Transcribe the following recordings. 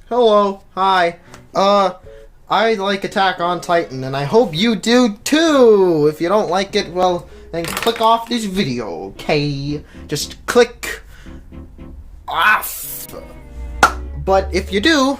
Hello, hi. I like Attack on Titan, and I hope you do too! If you don't like it, well, then click off this video, okay? Just click off. But if you do,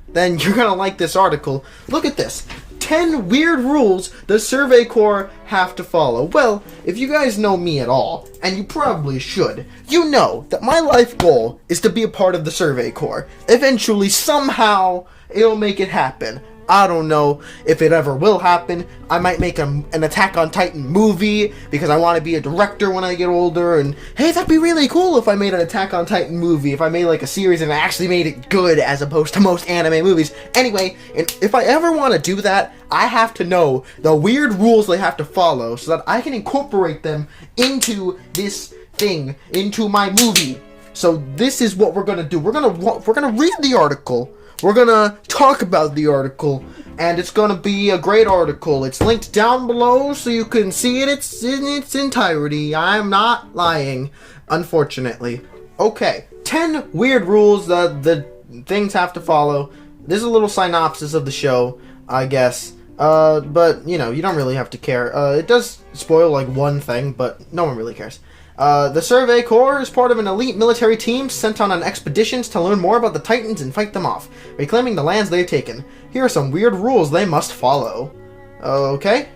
then you're gonna like this article. Look at this. 10 weird rules the Survey Corps have to follow. Well, if you guys know me at all, and you probably should, you know that my life goal is to be a part of the Survey Corps. Eventually, somehow, it'll make it happen. I don't know if it ever will happen. I might make an Attack on Titan movie because I want to be a director when I get older. And hey, that'd be really cool if I made an Attack on Titan movie. If I made like a series and I actually made it good as opposed to most anime movies. Anyway, if I ever want to do that, I have to know the weird rules they have to follow so that I can incorporate them into this thing, into my movie. So this is what we're gonna do. We're gonna read the article. We're gonna talk about the article, and it's gonna be a great article. It's linked down below so you can see it in its entirety. I'm not lying, unfortunately. Okay, 10 weird rules that the things have to follow. This is a little synopsis of the show, I guess. But, you know, you don't really have to care. It does spoil, like, one thing, but no one really cares. The Survey Corps is part of an elite military team sent on expeditions to learn more about the Titans and fight them off, reclaiming the lands they've taken. Here are some weird rules they must follow. Okay.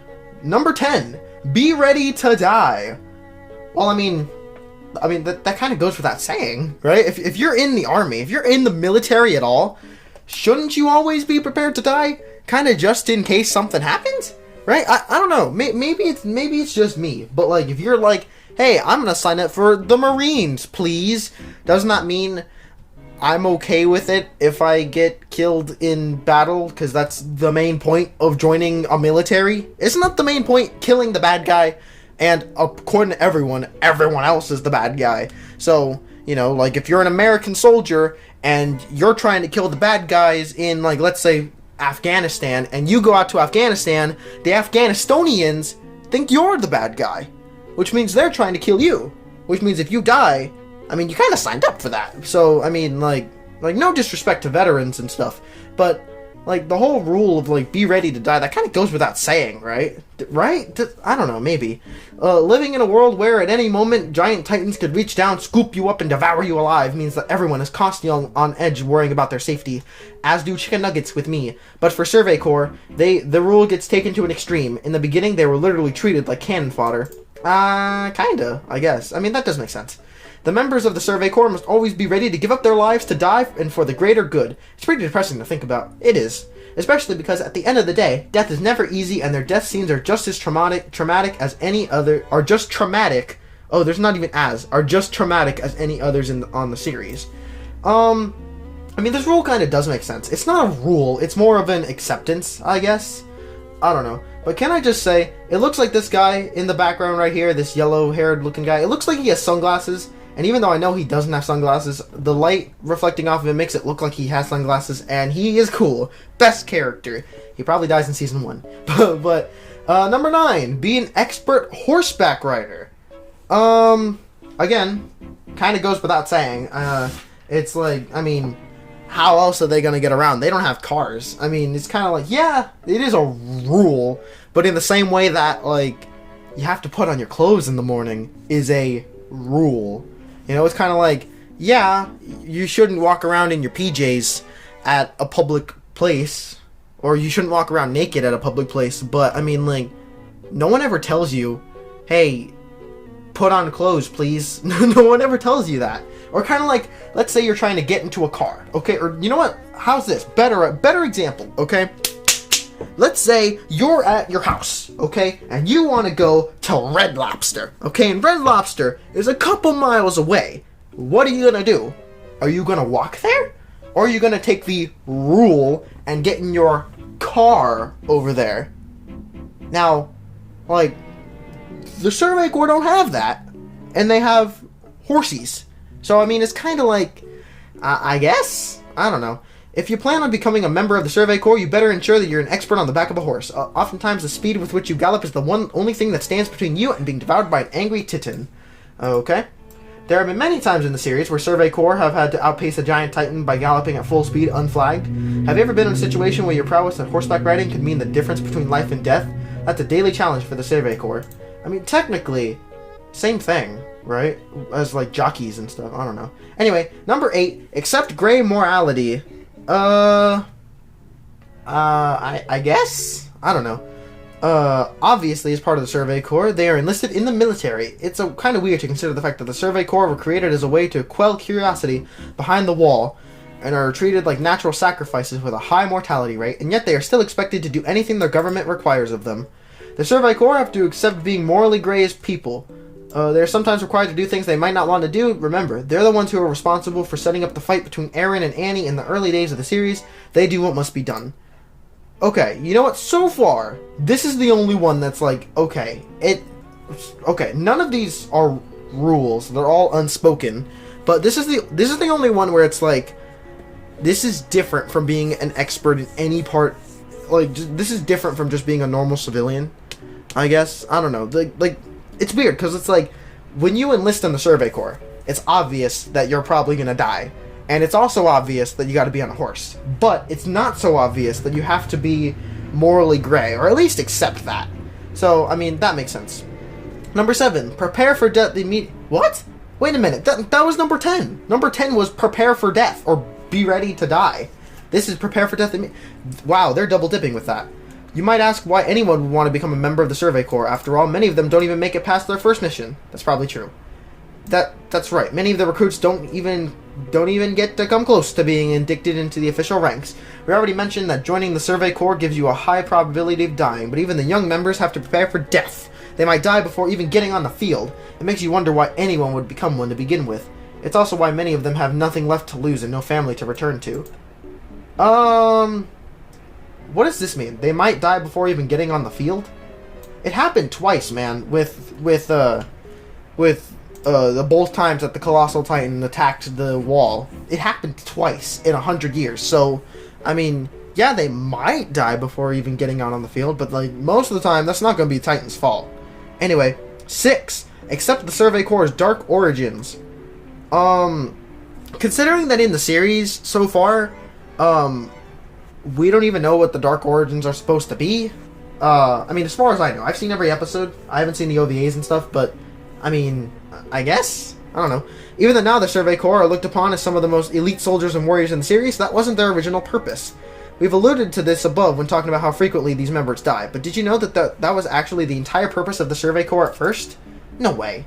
Number 10. Be ready to die. Well, I mean that kind of goes without saying, right? If you're in the army, if you're in the military at all, shouldn't you always be prepared to die? Kind of just in case something happens, right? I don't know. Maybe it's just me, but like if you're like, hey, I'm gonna sign up for the Marines, please. Doesn't that mean I'm okay with it if I get killed in battle? Because that's the main point of joining a military. Isn't that the main point? Killing the bad guy. And according to everyone else is the bad guy. So, you know, like if you're an American soldier and you're trying to kill the bad guys in, like, let's say, Afghanistan, and you go out to Afghanistan, the Afghanistonians think you're the bad guy. Which means they're trying to kill you. Which means if you die, I mean, you kind of signed up for that. So, I mean, like no disrespect to veterans and stuff, but, like, the whole rule of, like, be ready to die, that kind of goes without saying, right? Right? I don't know, maybe. Living in a world where at any moment giant titans could reach down, scoop you up, and devour you alive means that everyone is constantly on edge worrying about their safety, as do chicken nuggets with me. But for Survey Corps, the rule gets taken to an extreme. In the beginning, they were literally treated like cannon fodder. Kinda, I guess. I mean, that does make sense. The members of the Survey Corps must always be ready to give up their lives to die and for the greater good. It's pretty depressing to think about. It is. Especially because at the end of the day, death is never easy and their death scenes are just as traumatic as any other, are just traumatic. Oh, there's not even are just traumatic as any others on the series. I mean, this rule kind of does make sense. It's not a rule, it's more of an acceptance, I guess. I don't know. But can I just say, it looks like this guy in the background right here, this yellow-haired looking guy, it looks like he has sunglasses. And even though I know he doesn't have sunglasses, the light reflecting off of him makes it look like he has sunglasses, and he is cool. Best character. He probably dies in season 1. but number 9, be an expert horseback rider. Again, kind of goes without saying. It's like, I mean, how else are they going to get around? They don't have cars. I mean, it's kind of like, yeah, it is a rule, but in the same way that, like, you have to put on your clothes in the morning is a rule. You know, it's kind of like, yeah, you shouldn't walk around in your PJs at a public place, or you shouldn't walk around naked at a public place, but, I mean, like, no one ever tells you, hey, put on clothes, please. No one ever tells you that. Or kind of like, let's say you're trying to get into a car, okay? Or, you know what? How's this? Better example, okay? Let's say you're at your house, okay? And you want to go to Red Lobster, okay? And Red Lobster is a couple miles away. What are you going to do? Are you going to walk there? Or are you going to take the rule and get in your car over there? Now, like, the Survey Corps don't have that. And they have horsies. So, I mean, it's kind of like, I guess? I don't know. If you plan on becoming a member of the Survey Corps, you better ensure that you're an expert on the back of a horse. Oftentimes, the speed with which you gallop is the only thing that stands between you and being devoured by an angry Titan. Okay? There have been many times in the series where Survey Corps have had to outpace a giant titan by galloping at full speed, unflagged. Have you ever been in a situation where your prowess at horseback riding could mean the difference between life and death? That's a daily challenge for the Survey Corps. I mean, technically, same thing, right? As, like, jockeys and stuff. I don't know. Anyway, number 8, accept gray morality. I guess? I don't know. Obviously, as part of the Survey Corps, they are enlisted in the military. It's kind of weird to consider the fact that the Survey Corps were created as a way to quell curiosity behind the wall and are treated like natural sacrifices with a high mortality rate, and yet they are still expected to do anything their government requires of them. The Survey Corps have to accept being morally gray as people. They're sometimes required to do things they might not want to do. Remember, they're the ones who are responsible for setting up the fight between Eren and Annie in the early days of the series. They do what must be done. Okay, you know what? So far, this is the only one that's like, okay, none of these are rules. They're all unspoken. But this is the only one where it's like, this is different from being an expert in any part. Like, this is different from just being a normal civilian, I guess. I don't know. Like it's weird, because it's like, when you enlist in the Survey Corps, it's obvious that you're probably going to die. And it's also obvious that you got to be on a horse. But it's not so obvious that you have to be morally gray, or at least accept that. So, I mean, that makes sense. Number 7, prepare for death immediately. What? Wait a minute, that was number 10. Number 10 was prepare for death, or be ready to die. This is prepare for death immediately. Wow, they're double dipping with that. You might ask why anyone would want to become a member of the Survey Corps. After all, many of them don't even make it past their first mission. That's probably true. That's right. Many of the recruits don't even get to come close to being inducted into the official ranks. We already mentioned that joining the Survey Corps gives you a high probability of dying, but even the young members have to prepare for death. They might die before even getting on the field. It makes you wonder why anyone would become one to begin with. It's also why many of them have nothing left to lose and no family to return to. What does this mean? They might die before even getting on the field? It happened twice, man, with the both times that the Colossal Titan attacked the wall. It happened twice in 100 years. So, I mean, yeah, they might die before even getting out on the field, but like most of the time, that's not going to be Titan's fault. Anyway, 6. Accept the Survey Corps' dark origins. Considering that in the series so far, we don't even know what the dark origins are supposed to be. I mean, as far as I know, I've seen every episode. I haven't seen the OVAs and stuff, but I mean, I guess? I don't know. Even though now the Survey Corps are looked upon as some of the most elite soldiers and warriors in the series, that wasn't their original purpose. We've alluded to this above when talking about how frequently these members die, but did you know that that was actually the entire purpose of the Survey Corps at first? No way.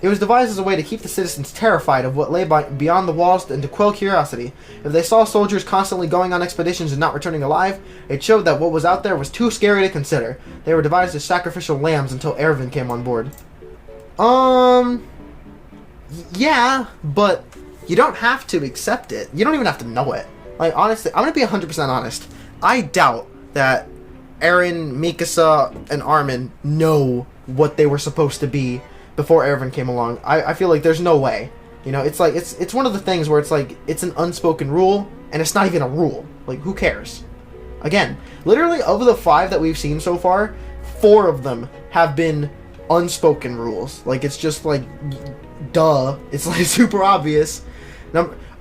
It was devised as a way to keep the citizens terrified of what lay beyond the walls and to quell curiosity. If they saw soldiers constantly going on expeditions and not returning alive, it showed that what was out there was too scary to consider. They were devised as sacrificial lambs until Erwin came on board. Yeah, but you don't have to accept it. You don't even have to know it. Like, honestly, I'm gonna be 100% honest. I doubt that Eren, Mikasa, and Armin know what they were supposed to be before Erwin came along. I feel like there's no way. You know, it's like, it's one of the things where it's like, it's an unspoken rule, and it's not even a rule. Like, who cares? Again, literally, of the 5 that we've seen so far, 4 of them have been unspoken rules. Like, it's just like, duh. It's like super obvious.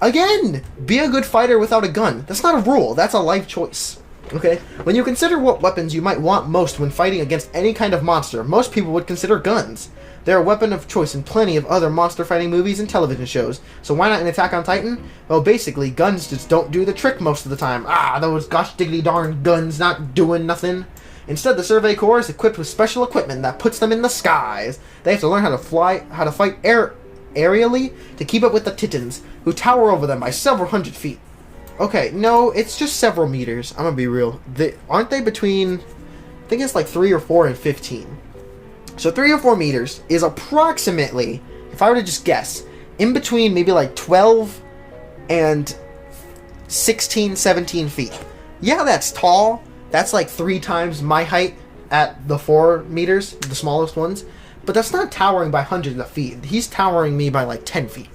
Again, be a good fighter without a gun. That's not a rule. That's a life choice. Okay? When you consider what weapons you might want most when fighting against any kind of monster, most people would consider guns. They're a weapon of choice in plenty of other monster fighting movies and television shows. So why not an Attack on Titan? Well, basically, guns just don't do the trick most of the time. Those gosh diggity darn guns not doing nothing. Instead, the Survey Corps is equipped with special equipment that puts them in the skies. They have to learn how to fight aerially to keep up with the Titans, who tower over them by several hundred feet. Okay, no, it's just several meters. I'm gonna be real. Aren't they between, I think it's like 3 or 4 and 15. So 3 or 4 meters is approximately, if I were to just guess, in between maybe like 12 and 16, 17 feet. Yeah, that's tall. That's like 3 times my height at the 4 meters, the smallest ones. But that's not towering by hundreds of feet. He's towering me by like 10 feet.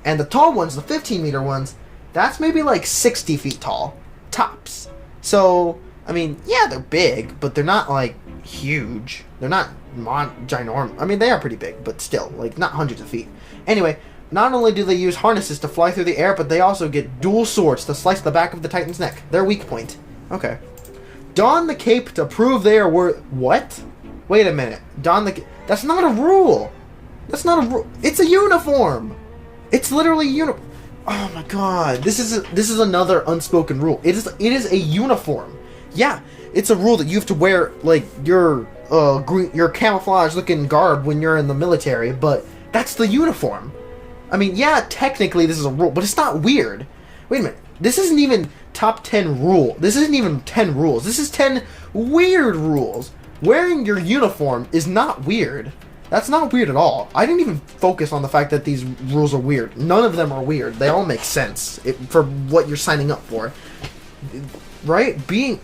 And the tall ones, the 15-meter ones, that's maybe like 60 feet tall. Tops. So, I mean, yeah, they're big, but they're not like huge. They're not ginormous. I mean, they are pretty big, but still, like, not hundreds of feet. Anyway, not only do they use harnesses to fly through the air, but they also get dual swords to slice the back of the Titan's neck. Their weak point. Okay. Don the cape to prove they are worth... What? Wait a minute. That's not a rule. That's not a rule. It's a uniform. It's literally Oh my god. This is another unspoken rule. It is a uniform. Yeah, it's a rule that you have to wear, like, your camouflage-looking garb when you're in the military, but that's the uniform. I mean, yeah, technically this is a rule, but it's not weird. Wait a minute. This isn't even top 10 rule. This isn't even 10 rules. This is 10 weird rules. Wearing your uniform is not weird. That's not weird at all. I didn't even focus on the fact that these rules are weird. None of them are weird. They all make sense for what you're signing up for. Right? The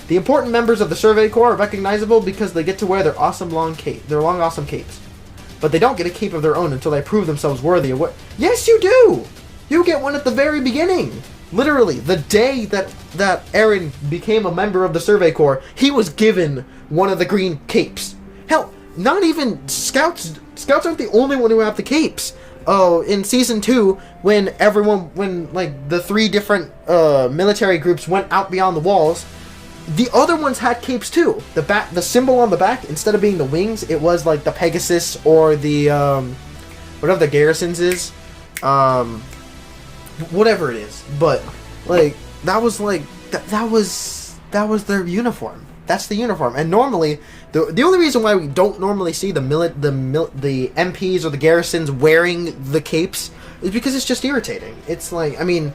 important members of the Survey Corps are recognizable because they get to wear their long awesome capes. But they don't get a cape of their own until they prove themselves worthy of what... Yes, you do! You get one at the very beginning! Literally, the day that Eren became a member of the Survey Corps, he was given one of the green capes. Hell, not even Scouts aren't the only one who have the capes. Oh, in Season 2, when the 3 different military groups went out beyond the walls, the other ones had capes too. The symbol on the back, instead of being the wings, it was like the Pegasus or the whatever the garrisons is, whatever it is. But like that was their uniform. That's the uniform. And normally, the only reason why we don't normally see the MPs or the garrisons wearing the capes is because it's just irritating. It's like, I mean,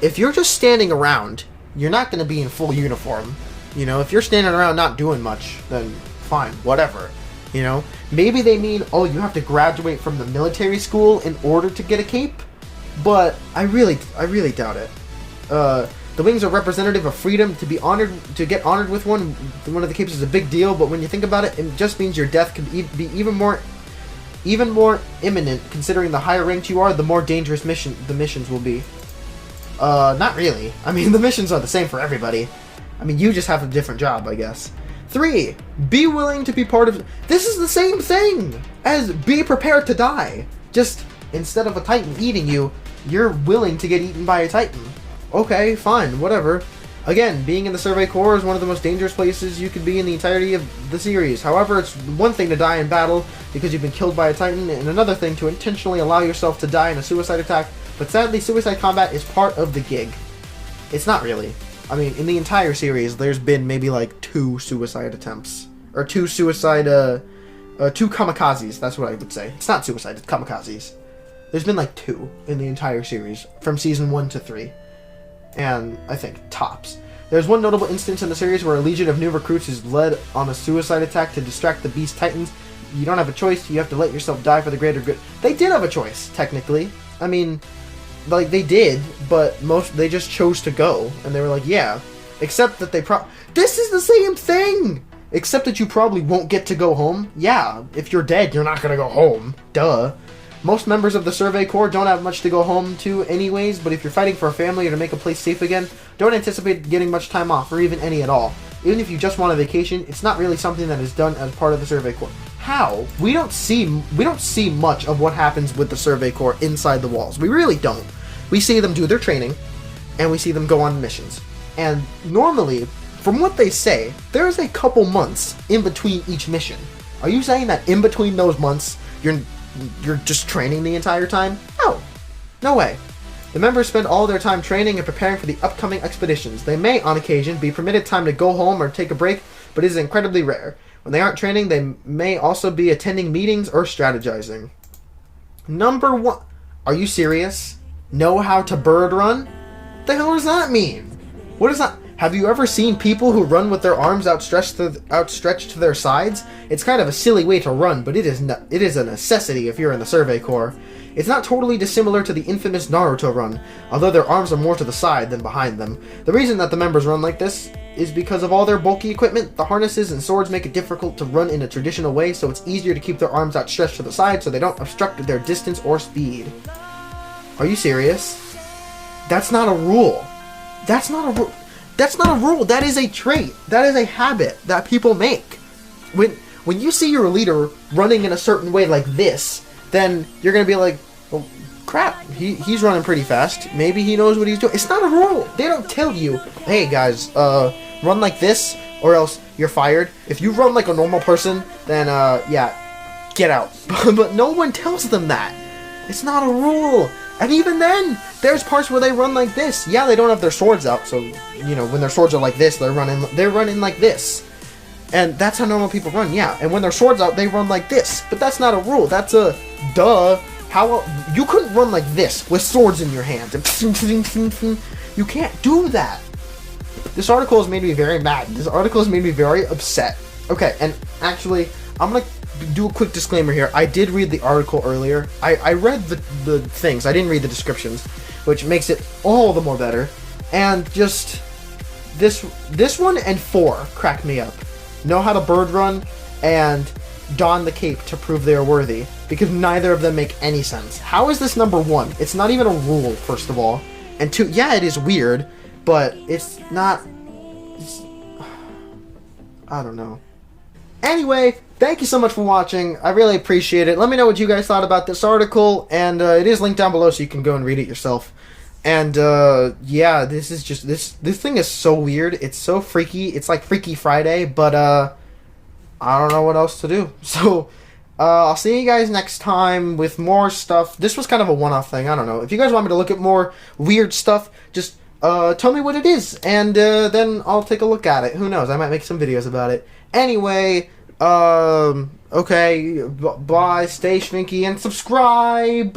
if you're just standing around, you're not going to be in full uniform. You know, if you're standing around not doing much, then fine, whatever. You know, maybe they mean, oh, you have to graduate from the military school in order to get a cape, but I really doubt it. The wings are representative of freedom. To get honored with one of the capes is a big deal, but when you think about it, it just means your death could be even more imminent. Considering the higher ranked you are, the more dangerous the missions will be. Not really. I mean, the missions are the same for everybody. I mean, you just have a different job, I guess. 3. Be willing to be part of... This is the same thing as be prepared to die. Just, instead of a Titan eating you, you're willing to get eaten by a Titan. Okay, fine, whatever. Again, being in the Survey Corps is one of the most dangerous places you could be in the entirety of the series. However, it's one thing to die in battle because you've been killed by a Titan, and another thing to intentionally allow yourself to die in a suicide attack. But sadly, suicide combat is part of the gig. It's not really. I mean, in the entire series, there's been maybe like 2 suicide attempts. Or 2 kamikazes, that's what I would say. It's not suicide, it's kamikazes. There's been like 2 in the entire series, from Season 1 to 3. And, I think, tops. There's one notable instance in the series where a legion of new recruits is led on a suicide attack to distract the Beast Titans. You don't have a choice, you have to let yourself die for the greater good. They did have a choice, technically. I mean... Like, they did, but they just chose to go, and they were like, yeah. Except that this is the same thing! Except that you probably won't get to go home. Yeah, if you're dead, you're not gonna go home. Duh. Most members of the Survey Corps don't have much to go home to anyways, but if you're fighting for a family or to make a place safe again, don't anticipate getting much time off, or even any at all. Even if you just want a vacation, it's not really something that is done as part of the Survey Corps. How? We don't see much of what happens with the Survey Corps inside the walls. We really don't. We see them do their training, and we see them go on missions. And normally, from what they say, there's a couple months in between each mission. Are you saying that in between those months, you're just training the entire time? No. No way. The members spend all their time training and preparing for the upcoming expeditions. They may, on occasion, be permitted time to go home or take a break, but it is incredibly rare. When they aren't training, they may also be attending meetings or strategizing. Number 1. Are you serious? Know how to bird run? What the hell does that mean? What is that? Have you ever seen people who run with their arms outstretched to their sides? It's kind of a silly way to run, but it is a necessity if you're in the Survey Corps. It's not totally dissimilar to the infamous Naruto run, although their arms are more to the side than behind them. The reason that the members run like this is because of all their bulky equipment. The harnesses and swords make it difficult to run in a traditional way, so it's easier to keep their arms outstretched to the side so they don't obstruct their distance or speed. Are you serious? That's not a rule. That's not a rule. That's not a rule. That is a trait. That is a habit that people make. When you see your leader running in a certain way like this, then you're gonna be like, well, crap, he's running pretty fast. Maybe he knows what he's doing. It's not a rule. They don't tell you, hey guys, run like this or else you're fired. If you run like a normal person, then yeah, get out. But no one tells them that. It's not a rule. And even then, there's parts where they run like this. Yeah, they don't have their swords out, so you know when their swords are like this, they're running like this. And that's how normal people run, yeah. And when their swords out, they run like this. But that's not a rule. That's a duh. How you couldn't run like this with swords in your hands. You can't do that. This article has made me very mad. This article has made me very upset. Okay, and actually, I'm gonna do a quick disclaimer here. I did read the article earlier. I read the things. I didn't read the descriptions, which makes it all the more better. And just this one and 4 crack me up. Know how to bird run and don the cape to prove they are worthy, because neither of them make any sense. How is this number 1? It's not even a rule, first of all. And 2, yeah, it is weird, but it's not... I don't know. Anyway, thank you so much for watching. I really appreciate it. Let me know what you guys thought about this article, and it is linked down below so you can go and read it yourself. And yeah, this is just this thing is so weird. It's so freaky. It's like Freaky Friday, but I don't know what else to do. So I'll see you guys next time with more stuff. This was kind of a one-off thing. I don't know. If you guys want me to look at more weird stuff, just tell me what it is, and then I'll take a look at it. Who knows? I might make some videos about it. Anyway, okay, bye, stay schminky, and subscribe!